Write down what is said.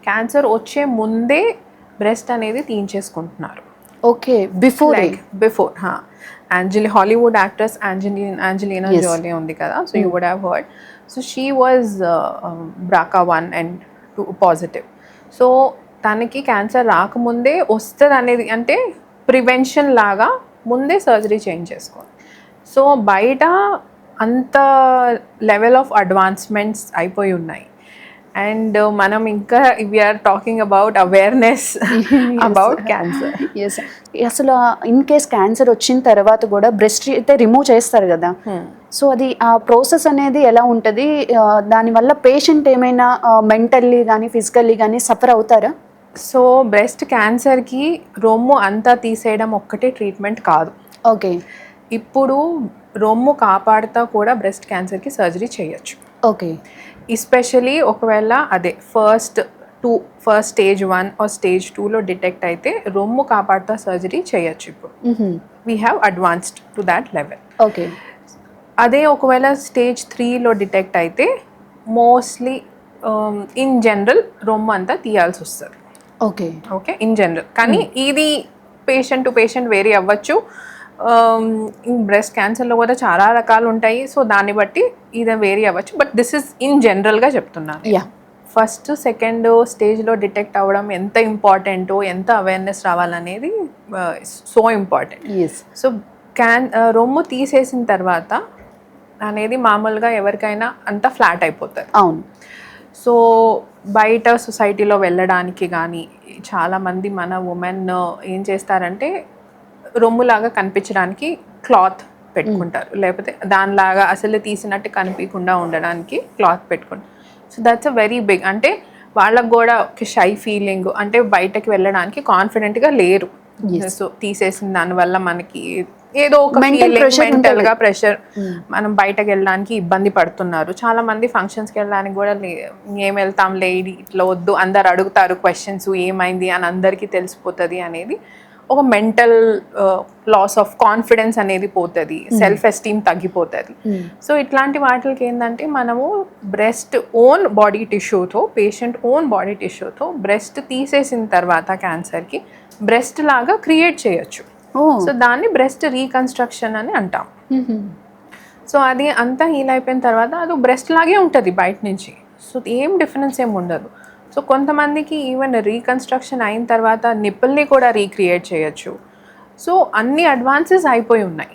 Cancer వచ్చే ముందే breast అనేది తీయించేసుకుంటున్నారు. Okay, before Hollywood actress Angelina Jolie ఉంది కదా, so you would have heard. So she was BRCA1 and 2 positive. So తనకి క్యాన్సర్ రాకముందే వస్తుంది అనేది, అంటే ప్రివెన్షన్ లాగా ముందే సర్జరీ చేంజ్ చేసుకోవాలి. సో బయట అంత లెవెల్ ఆఫ్ అడ్వాన్స్మెంట్స్ అయిపోయి ఉన్నాయి. అండ్ మనం ఇంకా we are talking about awareness about cancer. Yes, అసలు ఇన్ కేస్ క్యాన్సర్ వచ్చిన తర్వాత కూడా బ్రెస్ట్ అయితే రిమూవ్ చేస్తారు కదా, సో అది ఆ ప్రాసెస్ అనేది ఎలా ఉంటుంది? దానివల్ల పేషెంట్ ఏమైనా మెంటల్లీ కానీ ఫిజికల్లీ కానీ సఫర్ అవుతారా? సో బ్రెస్ట్ క్యాన్సర్కి రొమ్ము అంతా తీసేయడం ఒక్కటే ట్రీట్మెంట్ కాదు. ఓకే, ఇప్పుడు రొమ్ము కాపాడుతా కూడా బ్రెస్ట్ క్యాన్సర్కి సర్జరీ చేయొచ్చు. ఓకే, ఎస్పెషలీ ఒకవేళ అదే ఫస్ట్ స్టేజ్ 1 ఆర్ స్టేజ్ 2లో డిటెక్ట్ అయితే రొమ్ము కాపాడుతా సర్జరీ చేయొచ్చు. ఇప్పుడు we have advanced to that level. Okay, అదే ఒకవేళ స్టేజ్ 3లో డిటెక్ట్ అయితే మోస్ట్లీ ఇన్ జనరల్ రొమ్ము అంతా తీయాల్సి వస్తుంది. Okay, okay, in general. కానీ ఇది పేషెంట్ టు పేషెంట్ వేరీ అవ్వచ్చు. బ్రెస్ట్ క్యాన్సర్లో కూడా చాలా రకాలు ఉంటాయి, సో దాన్ని బట్టి ఇది వేరీ అవ్వచ్చు. బట్ దిస్ ఇస్ ఇన్ జనరల్గా చెప్తున్నాను. ఫస్ట్ సెకండ్ స్టేజ్లో డిటెక్ట్ అవ్వడం ఎంత ఇంపార్టెంటో, ఎంత అవేర్నెస్ రావాలనేది సో ఇంపార్టెంట్. సో రొమ్ము తీసేసిన తర్వాత అనేది మామూలుగా ఎవరికైనా అంత ఫ్లాట్ అయిపోతుంది. అవును. సో బయట సొసైటీలో వెళ్ళడానికి కానీ చాలామంది మన ఉమెన్ ఏం చేస్తారంటే రొమ్ములాగా కనిపించడానికి క్లాత్ పెట్టుకుంటారు, లేకపోతే దానిలాగా అసలు తీసినట్టు కనిపించకుండా ఉండడానికి క్లాత్ పెట్టుకుంటారు. So that's a very big, అంటే వాళ్ళకు కూడా ఒక షై ఫీలింగ్, అంటే బయటకి వెళ్ళడానికి కాన్ఫిడెంట్గా లేరు. సో తీసేసిన దానివల్ల మనకి ఏదో ఒక మెంటల్గా ప్రెషర్, మనం బయటకు వెళ్ళడానికి ఇబ్బంది పడుతున్నారు. చాలా మంది ఫంక్షన్స్కి వెళ్ళడానికి కూడా ఏం వెళ్తాం లేడీ ఇట్లా వద్దు, అందరు అడుగుతారు క్వశ్చన్స్, ఏమైంది అని అందరికీ తెలిసిపోతుంది అనేది ఒక మెంటల్ లాస్ ఆఫ్ కాన్ఫిడెన్స్ అనేది పోతుంది, సెల్ఫ్ ఎస్టీమ్ తగ్గిపోతుంది. సో ఇట్లాంటి వాటికి ఏంటంటే మనము బ్రెస్ట్ ఓన్ బాడీ టిష్యూతో, పేషెంట్ ఓన్ బాడీ టిష్యూతో బ్రెస్ట్ తీసేసిన తర్వాత క్యాన్సర్కి బ్రెస్ట్ లాగా క్రియేట్ చేయొచ్చు. సో దాన్ని బ్రెస్ట్ రీకన్స్ట్రక్షన్ అని అంటాం. సో అది అంతా హీల్ అయిపోయిన తర్వాత అది బ్రెస్ట్ లాగే ఉంటుంది బయట నుంచి. సో ఏం డిఫరెన్స్ ఏమి ఉండదు. సో కొంతమందికి ఈవెన్ రీకన్స్ట్రక్షన్ అయిన తర్వాత నిప్పుల్ని కూడా రీక్రియేట్ చేయొచ్చు. సో అన్ని అడ్వాన్సెస్ అయిపోయి ఉన్నాయి.